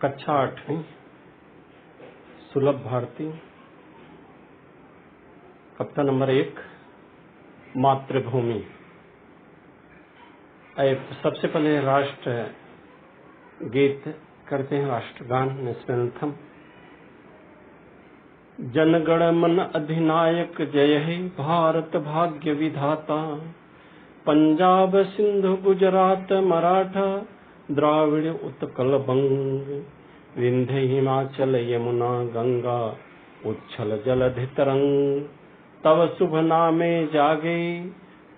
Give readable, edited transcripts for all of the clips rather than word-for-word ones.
कक्षा 8वीं सुलभ भारती। कविता नंबर 1 मातृभूमि। सबसे पहले राष्ट्र गीत करते हैं, राष्ट्रगान, नेशनल एंथम। जनगण मन अधिनायक जय हे भारत भाग्य विधाता, पंजाब सिंधु गुजरात मराठा द्राविड़ उत्कल बंग, विंध्य हिमाचल यमुना गंगा उच्छल जलधि तरंग। तव शुभ नामे जागे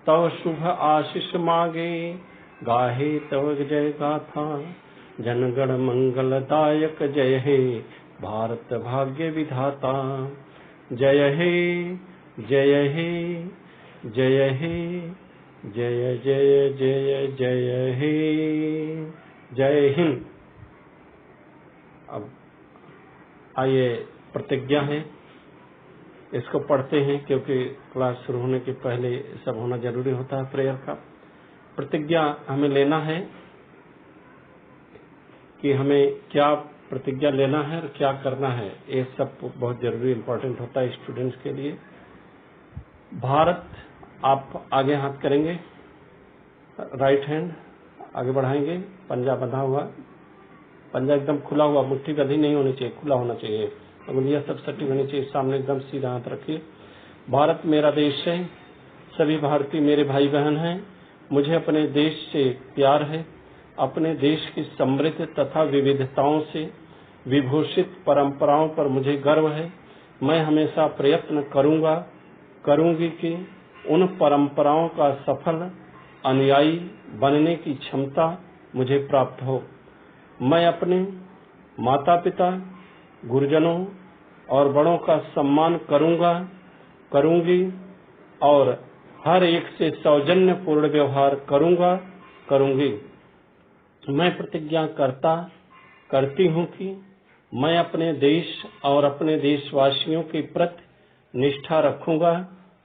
तव शुभ आशीष मागे, गाहे तव जय गाथा जनगण मंगलदायक जय हे भारत भाग्य विधाता। जय हे जय हे जय हे जय जय जय जय हे। जय हिंद। अब आइए, प्रतिज्ञा है, इसको पढ़ते हैं क्योंकि क्लास शुरू होने के पहले सब होना जरूरी होता है प्रेयर का। प्रतिज्ञा हमें लेना है कि हमें क्या प्रतिज्ञा लेना है और क्या करना है, ये सब बहुत जरूरी इंपॉर्टेंट होता है स्टूडेंट्स के लिए। भारत, आप आगे हाथ करेंगे, राइट हैंड आगे बढ़ाएंगे, पंजा बंधा हुआ, पंजा एकदम खुला हुआ, मुट्ठी गधी नहीं होनी चाहिए, खुला होना चाहिए, उंगलियां सब सटी होनी चाहिए, सामने एकदम सीधा हाथ रखिए। भारत मेरा देश है, सभी भारतीय मेरे भाई बहन हैं, मुझे अपने देश से प्यार है, अपने देश की समृद्ध तथा विविधताओं से विभूषित परंपराओं पर मुझे गर्व है। मैं हमेशा प्रयत्न करूंगी कि उन परंपराओं का सफल अनुयायी बनने की क्षमता मुझे प्राप्त हो। मैं अपने माता पिता, गुरुजनों और बड़ों का सम्मान करूंगी और हर एक से सौजन्यपूर्ण व्यवहार करूंगी। मैं प्रतिज्ञा करती हूं कि मैं अपने देश और अपने देशवासियों के प्रति निष्ठा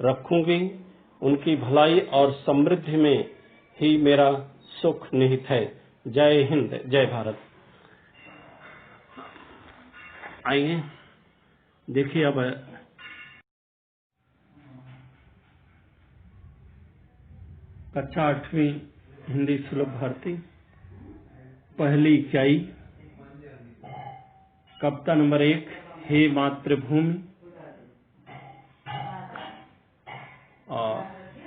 रखूंगी। उनकी भलाई और समृद्धि में ही मेरा सुख निहित है। जय हिंद, जय भारत। आइए देखिए, अब कक्षा 8वीं हिंदी सुलभ भारती, पहली इकाई, कविता नंबर 1 हे मातृभूमि। और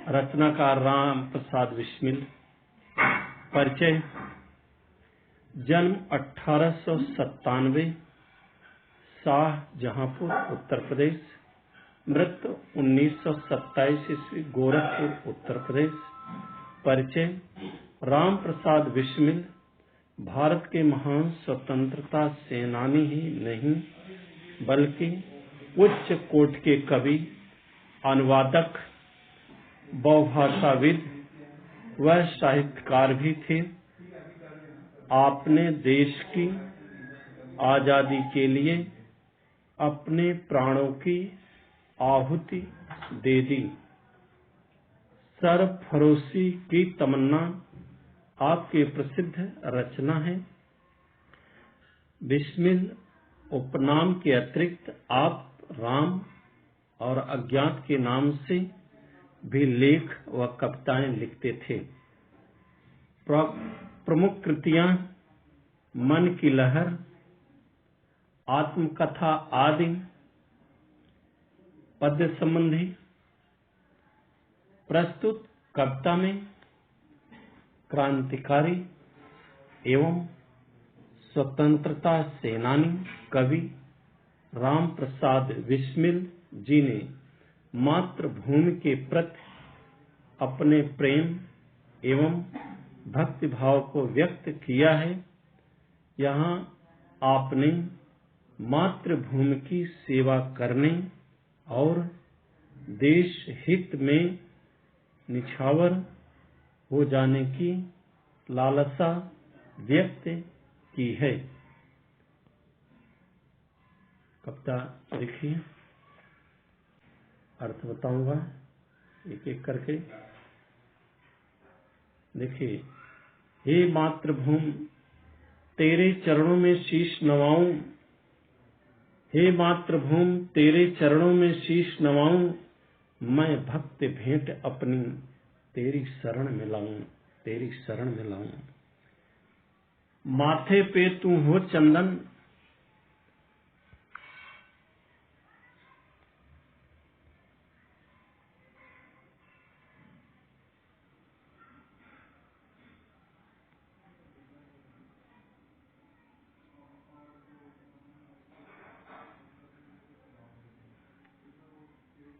रचनाकार राम प्रसाद बिस्मिल। परिचय। जन्म 1897, शाहजहांपुर उत्तर प्रदेश। मृत्यु 1927 ईस्वी, गोरखपुर उत्तर प्रदेश। परिचय। राम प्रसाद बिस्मिल भारत के महान स्वतंत्रता सेनानी ही नहीं बल्कि उच्च कोटि के कवि, अनुवादक, बहुभाषाविद व साहित्यकार भी थे। आपने देश की आजादी के लिए अपने प्राणों की आहुति दे दी। सरफरोशी की तमन्ना आपकी प्रसिद्ध रचना है। बिस्मिल उपनाम के अतिरिक्त आप राम और अज्ञात के नाम से भी लेख व कविताएं लिखते थे। प्रमुख कृतियां मन की लहर, आत्मकथा आदि, पद्य संबंधी। प्रस्तुत कविता में क्रांतिकारी एवं स्वतंत्रता सेनानी कवि राम प्रसाद बिस्मिल जी ने मातृभूमि के प्रति अपने प्रेम एवं भक्ति भाव को व्यक्त किया है। यहाँ आपने मातृभूमि की सेवा करने और देश हित में निछावर हो जाने की लालसा व्यक्त की है। कविता देखिए, अर्थ बताऊंगा एक एक करके। देखिए, हे मातृभूमि तेरे चरणों में शीश नवाऊं, हे मातृभूमि तेरे चरणों में शीश नवाऊं, मैं भक्ति भेंट अपनी तेरी शरण में लाऊं, तेरी शरण में लाऊं। माथे पे तू हो चंदन,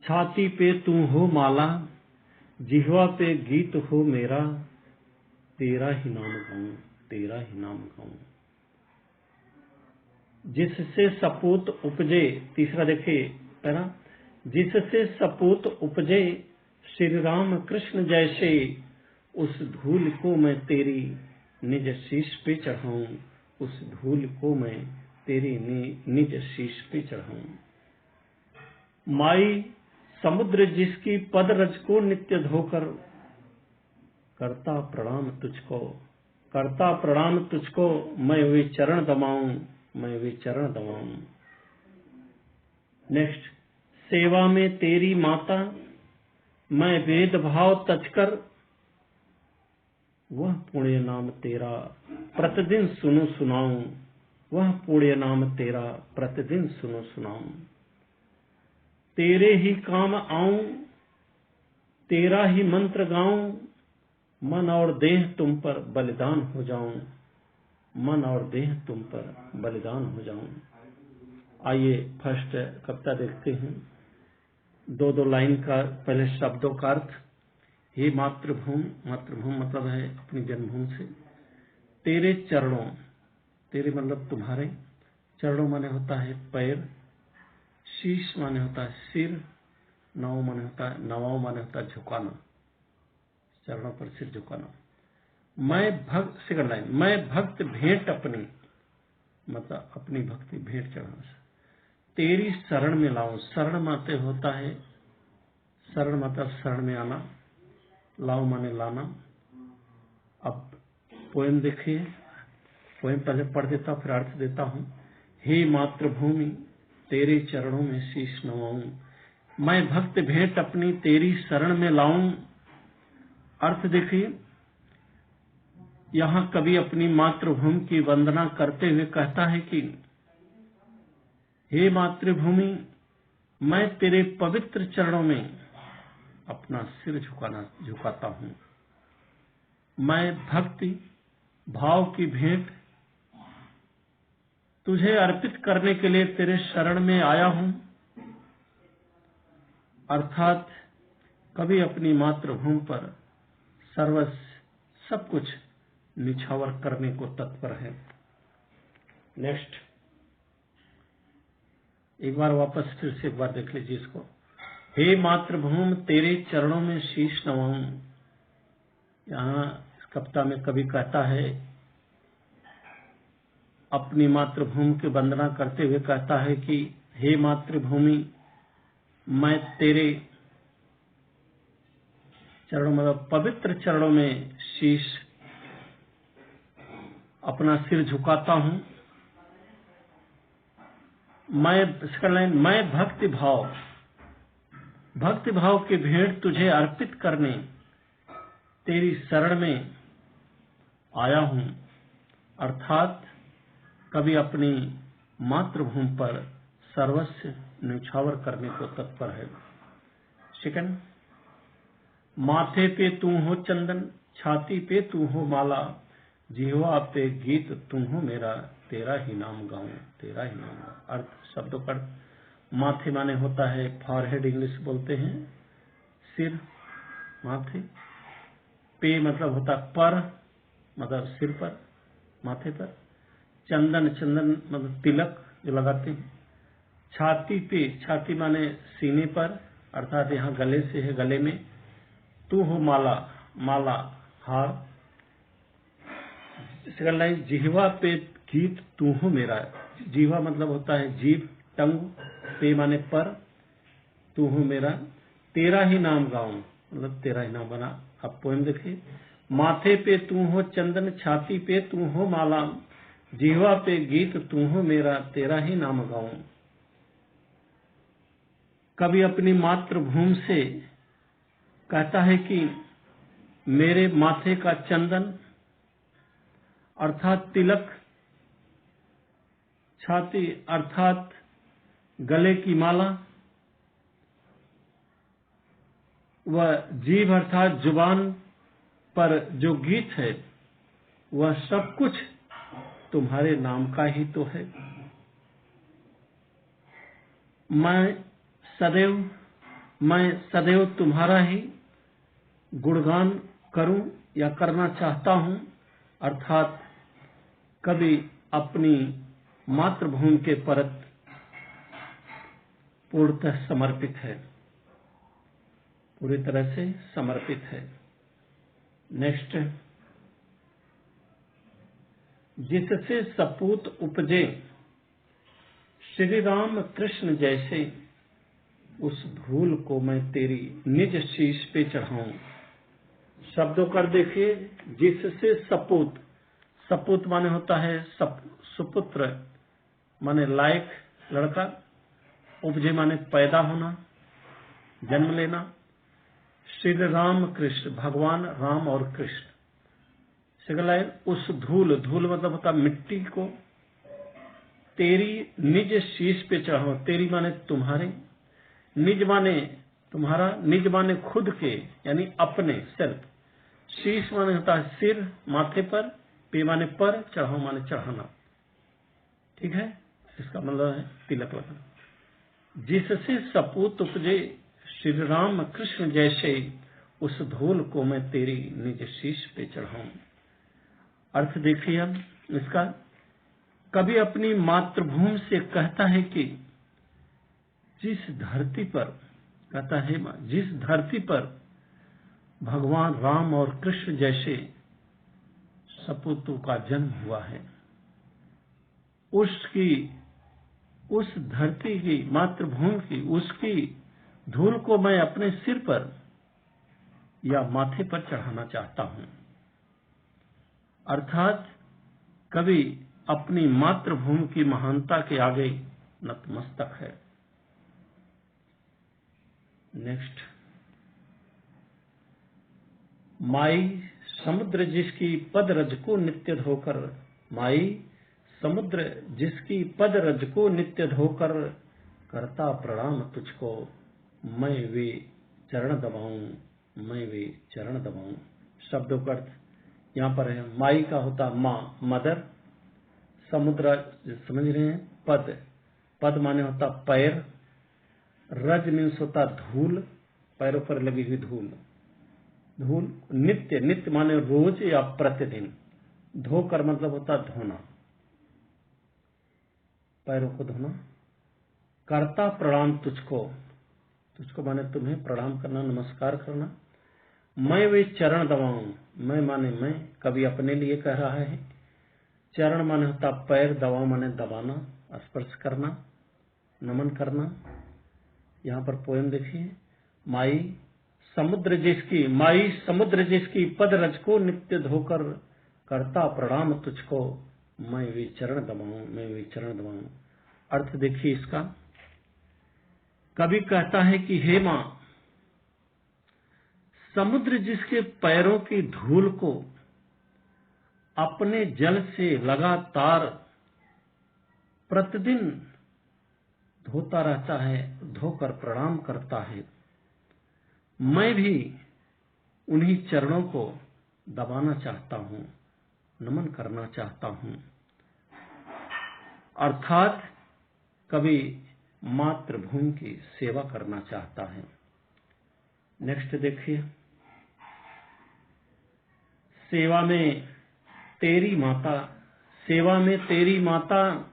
छाती पे तू हो माला, जिह्वा पे गीत हो मेरा, तेरा ही नाम गाऊं, तेरा ही नाम गाऊं। जिससे सपूत उपजे, तीसरा देखिए पहला, जिससे सपूत उपजे श्री राम कृष्ण जैसे, उस धूल को मैं तेरी निज शीश पे चढ़ाऊं, उस धूल को मैं तेरी निज शीश पे चढ़ाऊं। माई समुद्र जिसकी पद रज को नित्य धोकर, करता प्रणाम तुझको, करता प्रणाम तुझको, मैं वे चरण दबाऊं, मैं वे चरण दबाऊं। नेक्स्ट, सेवा में तेरी माता मैं वेद भाव तजकर, वह पुण्य नाम तेरा प्रतिदिन सुनो सुनाऊं, वह पुण्य नाम तेरा प्रतिदिन सुनो सुनाऊं। तेरे ही काम आऊं, तेरा ही मंत्र गाऊं, मन और देह तुम पर बलिदान हो जाऊं, मन और देह तुम पर बलिदान हो जाऊं। आइए फर्स्ट कविता देखते हैं। दो दो लाइन का पहले शब्दों का अर्थ। हे मातृभूमि, मातृभूमि मतलब है अपनी जन्मभूमि से। तेरे चरणों, तेरे मतलब तुम्हारे, चरणों माने होता है पैर, शीश माने होता है सिर, नव माने होता है, नवाओं माने होता है झुकाना, चरणों पर सिर झुकाना। मैं भक्त, सेकंड लाइन, मैं भक्त भेंट अपनी, मतलब अपनी भक्ति भेंट चढ़ाना, तेरी शरण में लाऊं। शरण माते होता है, शरण मतलब शरण में आना, लाऊं माने लाना। अब पोएम देखिए, पोएम पहले पढ़ देता हूं फिर अर्थ देता हूं। हे मातृभूमि तेरे चरणों में शीश नवाऊं, मैं भक्त भेंट अपनी तेरी शरण में लाऊं। अर्थ देखिए, यहां कवि अपनी मातृभूमि की वंदना करते हुए कहता है कि हे मातृभूमि, मैं तेरे पवित्र चरणों में अपना सिर झुकाता हूं। मैं भक्ति भाव की भेंट तुझे अर्पित करने के लिए तेरे शरण में आया हूं। अर्थात कभी अपनी मातृभूमि पर सर्वस्व सब कुछ निछावर करने को तत्पर है। नेक्स्ट, एक बार वापस फिर से एक बार देख लीजिए इसको। हे मातृभूमि तेरे चरणों में शीश नवाऊं। यहाँ इस कविता में कवि कहता है, अपनी मातृभूमि की वंदना करते हुए कहता है कि हे मातृभूमि, मैं तेरे चरणों मतलब पवित्र चरणों में शीश अपना सिर झुकाता हूं। मैं भक्ति भाव की भेंट तुझे अर्पित करने तेरी शरण में आया हूं। अर्थात कभी अपनी मातृभूमि पर सर्वस्व न्यौछावर करने को तत्पर है। सेकंड, माथे पे तू हो चंदन, छाती पे तू हो माला, जिह्वा पे गीत तुम हो मेरा, तेरा ही नाम गाऊं, तेरा ही नाम गाऊं। अर्थ, शब्दों का माथे माने होता है फॉरहेड, इंग्लिश बोलते हैं सिर, माथे। पे मतलब होता पर, मतलब सिर पर, माथे पर। चंदन, चंदन मतलब तिलक जो लगाते हैं। छाती पे, छाती माने सीने पर, अर्थात यहाँ गले से है, गले में। तू हो माला, माला हार। सेकंड लाइन, जिह्वा पे गीत तू हो मेरा। जिह्वा मतलब होता है जीभ, टंग। पे माने पर, तू हो मेरा, तेरा ही नाम गाऊं मतलब तेरा ही नाम बना। अब पोएम देखिए। माथे पे तू हो चंदन, छाती पे तू हो माला, जीवा पे गीत तू हो मेरा, तेरा ही नाम गाऊं। कभी अपनी मातृभूमि से कहता है कि मेरे माथे का चंदन अर्थात तिलक, छाती अर्थात गले की माला, वह जीभ अर्थात जुबान पर जो गीत है वह सब कुछ तुम्हारे नाम का ही तो है। मैं सदैव तुम्हारा ही गुणगान करूं या करना चाहता हूं, अर्थात कभी अपनी मातृभूमि के परत पूर्णतः समर्पित है, पूरी तरह से समर्पित है। नेक्स्ट, जिससे सपूत उपजे श्री राम कृष्ण जैसे, उस धूल को मैं तेरी निज शीश पे चढ़ाऊं। शब्दों कर देखिए, जिससे सपूत, सपूत माने होता है सुपुत्र माने लायक लड़का, उपजे माने पैदा होना, जन्म लेना। श्री राम कृष्ण, भगवान राम और कृष्ण। सेकंड लाइन, उस धूल, धूल मतलब होता मिट्टी को, तेरी निज शीश पे चढ़ाओ। तेरी माने तुम्हारे, निज माने तुम्हारा, निज माने खुद के यानी अपने सेल्फ, शीश माने होता है सिर, माथे पर, पे माने पर, चढ़ाओ माने चढ़ाना। ठीक है, इसका मतलब है तिलक लगाना। जिससे सपूत उपजे श्री राम कृष्ण जैसे, उस धूल को मैं तेरी निज शीश पे चढ़ाऊं। अर्थ देखिए अब इसका, कभी अपनी मातृभूमि से कहता है कि जिस धरती पर, कहता है जिस धरती पर भगवान राम और कृष्ण जैसे सपूतों का जन्म हुआ है, उस धरती की, मातृभूमि की, उसकी धूल को मैं अपने सिर पर या माथे पर चढ़ाना चाहता हूं। अर्थात कभी अपनी मातृभूमि की महानता के आगे नतमस्तक है। नेक्स्ट, माई समुद्र जिसकी पद रज को नित्य धोकर, माई समुद्र जिसकी पद रज को नित्य धोकर, करता प्रणाम तुझको मैं वे चरण दबाऊं, मैं वे चरण दबाऊं। शब्दों का अर्थ यहाँ पर है, माई का होता माँ, मदर, समुद्र समझ रहे हैं, पद, पद माने होता पैर, रज मीन्स होता धूल, पैरों पर लगी हुई धूल, धूल। नित्य, नित्य माने रोज या प्रतिदिन, धोकर मतलब होता धोना, पैरों को धोना। करता प्रणाम तुझको, तुझको माने तुम्हें प्रणाम करना, नमस्कार करना। मैं वे चरण दबाऊं, मैं माने मैं, कभी अपने लिए कह रहा है। चरण माने होता पैर, दबाव माने दबाना, स्पर्श करना, नमन करना। यहाँ पर पोएम देखिए, माई समुद्र जिसकी पद रज को नित्य धोकर, करता प्रणाम तुझको मैं वे चरण दबाऊं, मैं वे चरण दबाऊं। अर्थ देखिए इसका, कभी कहता है कि हे मां, समुद्र जिसके पैरों की धूल को अपने जल से लगातार प्रतिदिन धोता रहता है, धोकर प्रणाम करता है, मैं भी उन्हीं चरणों को दबाना चाहता हूं, नमन करना चाहता हूं। अर्थात कभी मातृभूमि की सेवा करना चाहता है। नेक्स्ट देखिए, सेवा में तेरी माता, सेवा में तेरी माता,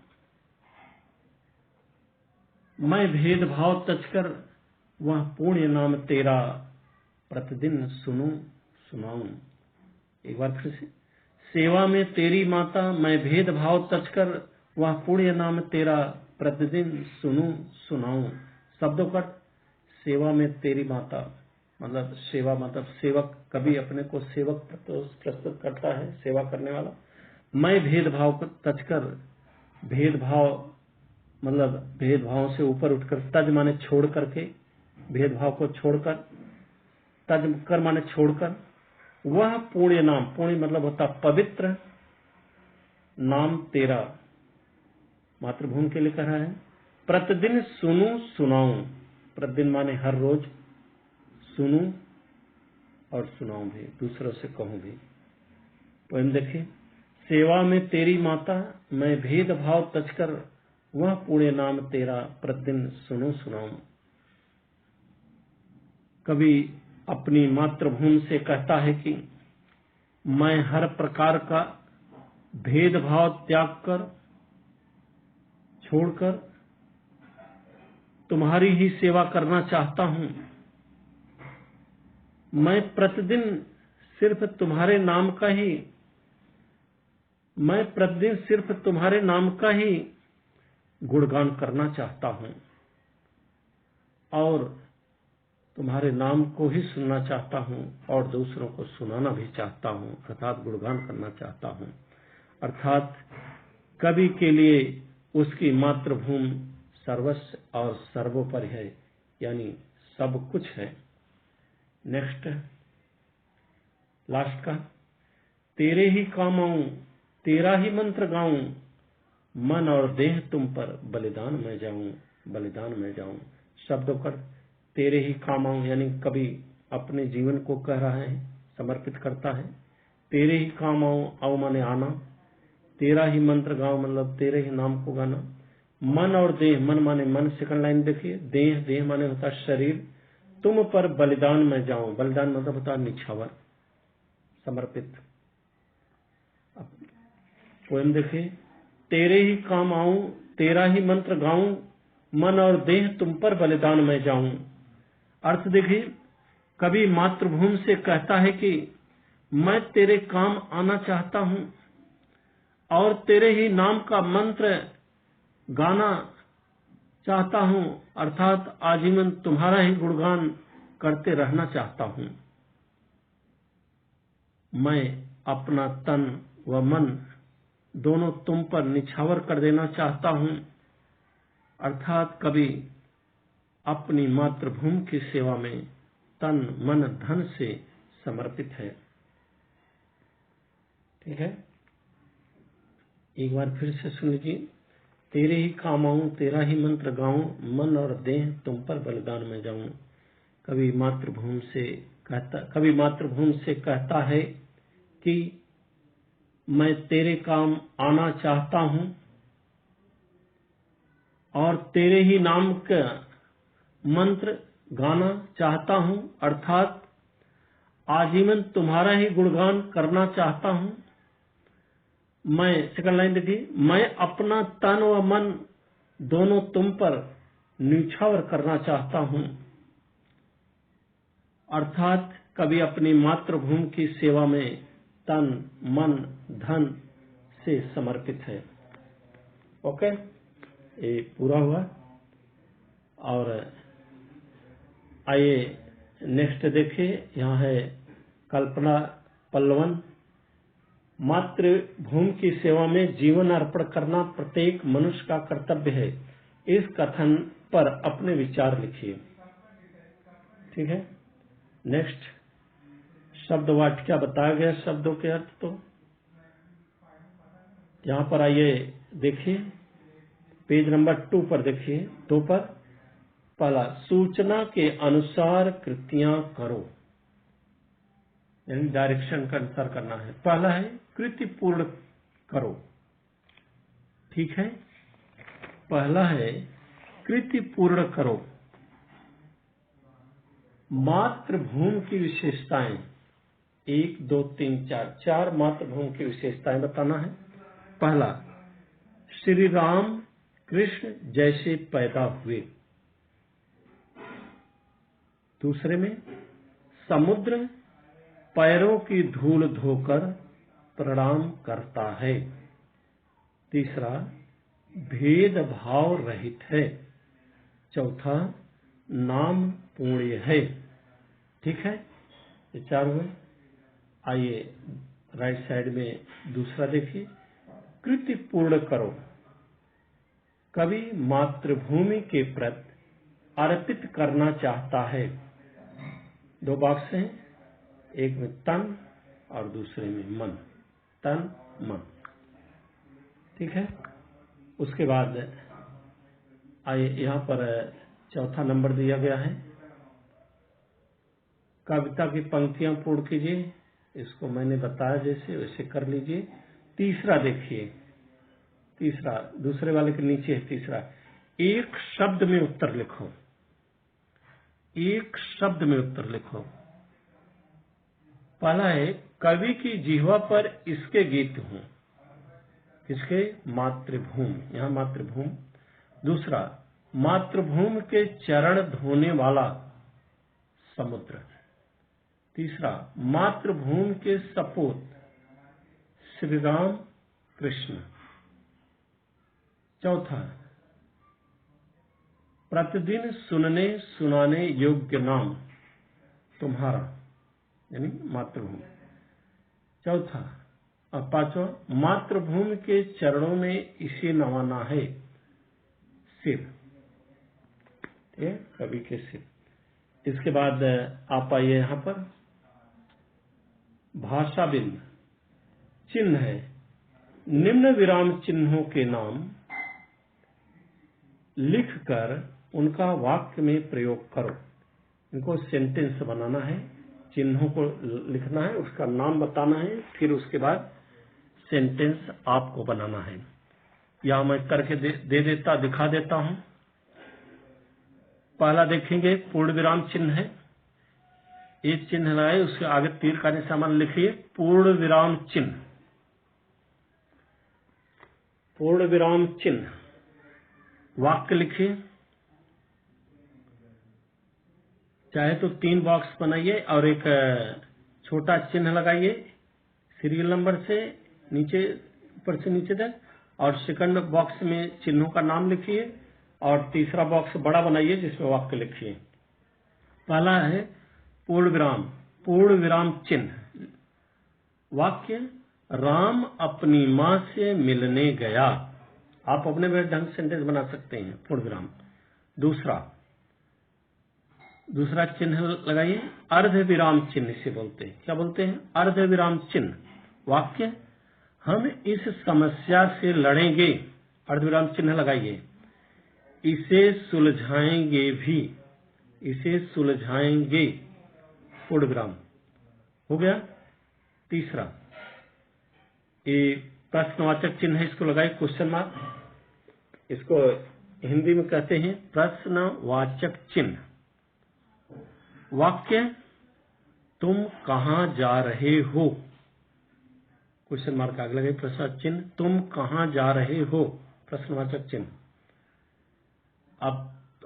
मैं भेदभाव तजकर वह पुण्य नाम तेरा प्रतिदिन सुनूं सुनाऊं। एक बार फिर से, सेवा में तेरी माता, मैं भेदभाव तजकर वह पुण्य नाम तेरा प्रतिदिन सुनूं सुनाऊं। शब्दों का सेवा में तेरी माता मतलब सेवा, मतलब सेवक, कभी अपने को सेवक प्रस्तुत करता है, सेवा करने वाला। मैं भेदभाव को तजकर, भेदभाव मतलब भेदभाव से ऊपर उठकर, तज माने छोड़ करके, भेदभाव को छोड़कर, तज कर माने छोड़कर, वह पुण्य नाम, पुण्य मतलब होता पवित्र नाम तेरा, मातृभूमि के लिए कह रहा है, प्रतिदिन सुनूं सुनाऊं, प्रतिदिन माने हर रोज, सुनूं और सुनाऊं भी, दूसरों से कहूं भी। पोएम देखिए, सेवा में तेरी माता मैं भेदभाव तजकर, वह पुण्य नाम तेरा प्रतिदिन सुनूं सुनाऊं। कभी अपनी मातृभूमि से कहता है कि मैं हर प्रकार का भेदभाव त्याग कर, छोड़कर तुम्हारी ही सेवा करना चाहता हूं। मैं प्रतिदिन सिर्फ तुम्हारे नाम का ही, मैं प्रतिदिन सिर्फ तुम्हारे नाम का ही गुणगान करना चाहता हूं और तुम्हारे नाम को ही सुनना चाहता हूं और दूसरों को सुनाना भी चाहता हूं, अर्थात गुणगान करना चाहता हूं। अर्थात कवि के लिए उसकी मातृभूमि सर्वस्व और सर्वोपरि है, यानी सब कुछ है। नेक्स्ट लास्ट का, तेरे ही काम आऊं, तेरा ही मंत्र गाऊं, मन और देह तुम पर बलिदान में जाऊं, बलिदान में जाऊं। शब्दों पर तेरे ही काम आऊं, यानी कभी अपने जीवन को कह रहा है, समर्पित करता है। तेरे ही काम आऊं, आओ माने आना, तेरा ही मंत्र गाऊं मतलब तेरे ही नाम को गाना। मन और देह, मन माने मन, सेकंड लाइन देखिए, देह, देह माने होता शरीर, तुम पर बलिदान में जाऊं, बलिदान मतलब होता निछावर, समर्पित। पोएम देखिए, तेरे ही काम आऊं, तेरा ही मंत्र गाऊं, मन और देह तुम पर बलिदान में जाऊं। अर्थ देखिए, कभी मातृभूमि से कहता है कि मैं तेरे काम आना चाहता हूं और तेरे ही नाम का मंत्र गाना चाहता हूं, अर्थात आजीवन तुम्हारा ही गुणगान करते रहना चाहता हूं। मैं अपना तन व मन दोनों तुम पर निछावर कर देना चाहता हूं, अर्थात कभी अपनी मातृभूमि की सेवा में तन मन धन से समर्पित है। ठीक है, एक बार फिर से सुन लीजिए। तेरे ही काम आऊं, तेरा ही मंत्र गाऊं, मन और देह तुम पर बलिदान में जाऊं। कभी मातृभूमि से कहता है कि मैं तेरे काम आना चाहता हूं और तेरे ही नाम का मंत्र गाना चाहता हूं, अर्थात आजीवन तुम्हारा ही गुणगान करना चाहता हूं। मैं, सेकंड लाइन देखिए, मैं अपना तन व मन दोनों तुम पर न्यौछावर करना चाहता हूं, अर्थात कभी अपनी मातृभूमि की सेवा में तन मन धन से समर्पित है। ओके, ये पूरा हुआ। और आइए नेक्स्ट देखिए, यहाँ है कल्पना पल्लवन। मातृभूमि की सेवा में जीवन अर्पण करना प्रत्येक मनुष्य का कर्तव्य है। इस कथन पर अपने विचार लिखिए। ठीक है, नेक्स्ट शब्द वाटिका बताया गया, शब्दों के अर्थ तो यहाँ पर आइए देखिए, पेज नंबर 2 पर देखिए, 2 पर। पहला, सूचना के अनुसार कृतियां करो, यानी डायरेक्शन का अनुसार करना है। पहला है कृति पूर्ण करो। ठीक है, पहला है कृति पूर्ण करो। मातृभूमि की विशेषताएं 1 2 3 4, 4 मातृभूमि की विशेषताएं बताना है। पहला, श्री राम कृष्ण जैसे पैदा हुए। दूसरे में, समुद्र पैरों की धूल धोकर प्रणाम करता है। तीसरा, भेदभाव रहित है। चौथा, नाम पुण्य है। ठीक है, ये 4 हुए। आइए राइट साइड में दूसरा देखिए, कृत्य पूर्ण करो। कवि मातृभूमि के प्रति अर्पित करना चाहता है। 2 बॉक्स हैं, एक में तन और दूसरे में मन। तन मन, ठीक है। उसके बाद आइए यहाँ पर चौथा नंबर दिया गया है, कविता की पंक्तियां पूर्ण कीजिए। इसको मैंने बताया जैसे वैसे कर लीजिए। तीसरा देखिए, तीसरा दूसरे वाले के नीचे है तीसरा, एक शब्द में उत्तर लिखो। एक शब्द में उत्तर लिखो। पहला है, कवि की जिह्वा पर इसके गीत हूं। किसके? मातृभूमि, यहां मातृभूमि। दूसरा, मातृभूमि के चरण धोने वाला समुद्र। तीसरा, मातृभूमि के सपूत श्री राम कृष्ण। चौथा, प्रतिदिन सुनने सुनाने योग्य नाम तुम्हारा, यानी मातृभूमि। चौथा और पांचवा, मातृभूमि के चरणों में इसे नवाना है, सिर, ये कवि के सिर। इसके बाद आप आइए यहां पर, भाषा बिंद चिन्ह है, निम्न विराम चिन्हों के नाम लिखकर उनका वाक्य में प्रयोग करो। इनको सेंटेंस बनाना है, चिन्हों को लिखना है, उसका नाम बताना है, फिर उसके बाद सेंटेंस आपको बनाना है। या मैं करके दिखा देता हूं। पहला देखेंगे, पूर्ण विराम चिन्ह है, एक चिन्ह लगाए, उसके आगे तीर का निशान लिखिए, पूर्ण विराम चिन्ह। पूर्ण विराम चिन्ह, वाक्य लिखिए। चाहे तो 3 बॉक्स बनाइए और एक छोटा चिन्ह लगाइए सीरियल नंबर से नीचे, ऊपर से नीचे तक, और सेकंड बॉक्स में चिन्हों का नाम लिखिए और तीसरा बॉक्स बड़ा बनाइए जिसमें वाक्य लिखिए। पहला है पूर्ण विराम, पूर्ण विराम चिन्ह, वाक्य, राम अपनी मां से मिलने गया। आप अपने ढंग से सेंटेंस बना सकते हैं, पूर्ण विराम। दूसरा चिन्ह लगाइए, अर्ध विराम चिन्ह से बोलते हैं। क्या बोलते हैं? अर्ध विराम चिन्ह। वाक्य, हम इस समस्या से लड़ेंगे, अर्ध विराम चिन्ह लगाइए, इसे सुलझाएंगे भी, इसे सुलझाएंगे, पूर्ण विराम। हो गया। तीसरा, ये प्रश्नवाचक चिन्ह है, इसको लगाइए, क्वेश्चन मार्क। इसको हिंदी में कहते हैं प्रश्नवाचक चिन्ह। वाक्य, तुम कहां जा रहे हो, क्वेश्चन मार्क आगे लगे, प्रश्नवाचक चिन्ह, तुम कहां जा रहे हो, प्रश्नवाचक चिन्ह। अब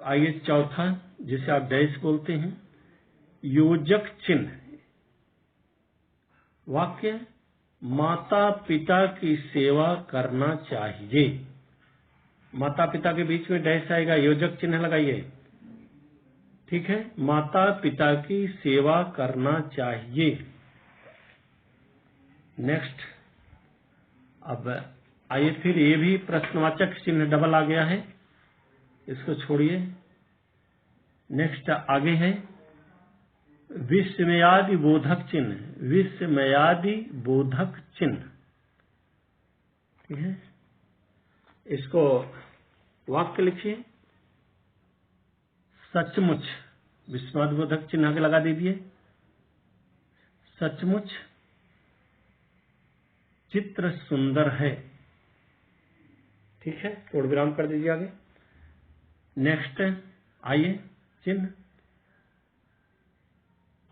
आइए चौथा, जिसे आप डैश बोलते हैं, योजक चिन्ह। वाक्य, माता पिता की सेवा करना चाहिए। माता पिता के बीच में डैश आएगा, योजक चिन्ह लगाइए, ठीक है। माता पिता की सेवा करना चाहिए। नेक्स्ट, अब आइए फिर, ये भी प्रश्नवाचक चिन्ह डबल आ गया है, इसको छोड़िए। नेक्स्ट आगे है विस्मयादि बोधक चिन्ह, विस्मयादि बोधक चिन्ह, ठीक है। इसको वाक्य लिखिए, सचमुच, विस्मयादि बोधक चिन्ह आगे लगा दीजिए, सचमुच चित्र सुंदर है, ठीक है, पूर्ण विराम कर दीजिए आगे। नेक्स्ट आइए, चिन्ह,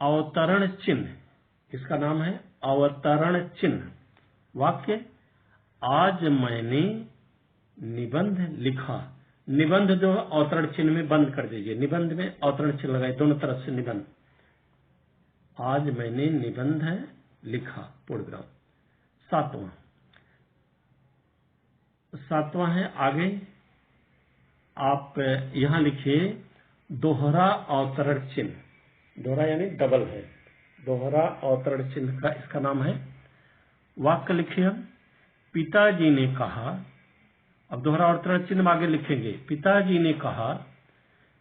अवतरण चिन्ह, इसका नाम है अवतरण चिन्ह। वाक्य, आज मैंने निबंध लिखा। निबंध जो अवतरण चिन्ह में बंद कर दीजिए, निबंध में अवतरण चिन्ह लगाए, दोनों तरफ से निबंध। आज मैंने निबंध लिखा, पूर्ण विराम। सातवां है आगे, आप यहां लिखिए दोहरा अवतरण चिन्ह। दोहरा यानी डबल है, दोहरा अवतरण चिन्ह का इसका नाम है। वाक्य लिखिए, पिताजी ने कहा, अब दोहरा अवतरण चिन्ह आगे लिखेंगे। पिताजी ने कहा,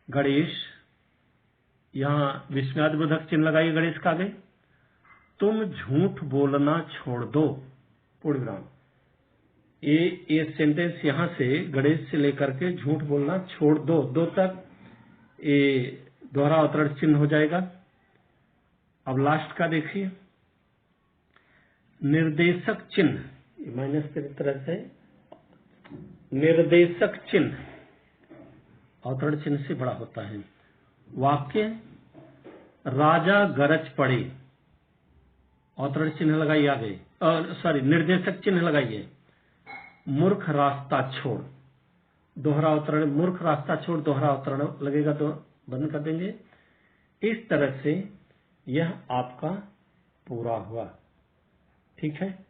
गणेश, यहां विस्मयादिबोधक चिन्ह लगाइए गणेश का आगे, तुम झूठ बोलना छोड़ दो, पूर्ण विराम। ये सेंटेंस यहां से गणेश से लेकर के झूठ बोलना छोड़ दो, दो तक ये दोहरा अवतरण चिन्ह हो जाएगा। अब लास्ट का देखिए, निर्देशक चिन्ह, माइनस की तरह से निर्देशक चिन्ह अवतरण चिन्ह से बड़ा होता है। वाक्य, राजा गरज पड़े, अवतरण चिन्ह लगाइए आगे, निर्देशक चिन्ह लगाइए। मूर्ख रास्ता छोड़, दोहरा अवतरण, मूर्ख रास्ता छोड़ दोहरा अवतरण लगेगा तो बंद कर देंगे। इस तरह से यह आपका पूरा हुआ। ठीक है।